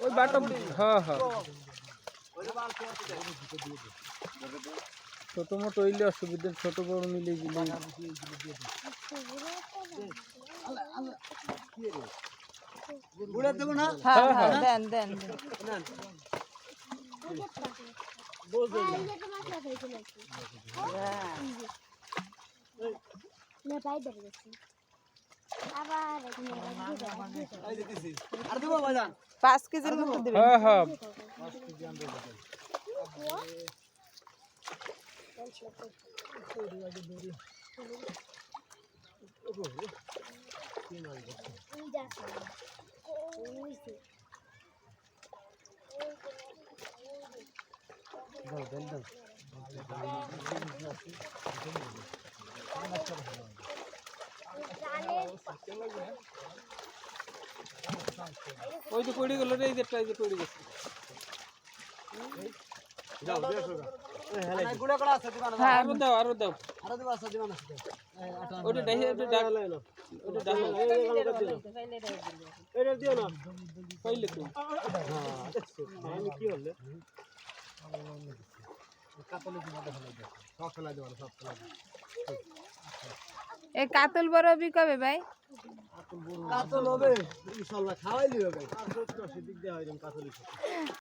ওই বাটা হ্যাঁ হ্যাঁ ছোট মোটো হইলে অসুবিধা ছোট বড় মিলে গেলে গুড়া দেব না হ্যাঁ হ্যাঁ দেন দেন আর দেব ভাইজান 5 কেজির মতো দিবেন হ্যাঁ হ্যাঁ ওই যে পড়ে গেল রে এই যে পড়ে গেছে যাও দেখো গুড়া করা আছে দিবানা আরো দাও আর দেব আছে দিবানা ওটা ডাই ওটা ডাক ওটা ডাক এটা দিও না কইলে তো আমি কি হলো কাতলে দিবা দেখো সব ফেলা দেব সব ফেলা এই কাতল বরবি কবে ভাই কাতল হবে ইনশাআল্লাহ খাওয়াই লিও ভাই আর 70 দিক দিয়ে হয় কাতল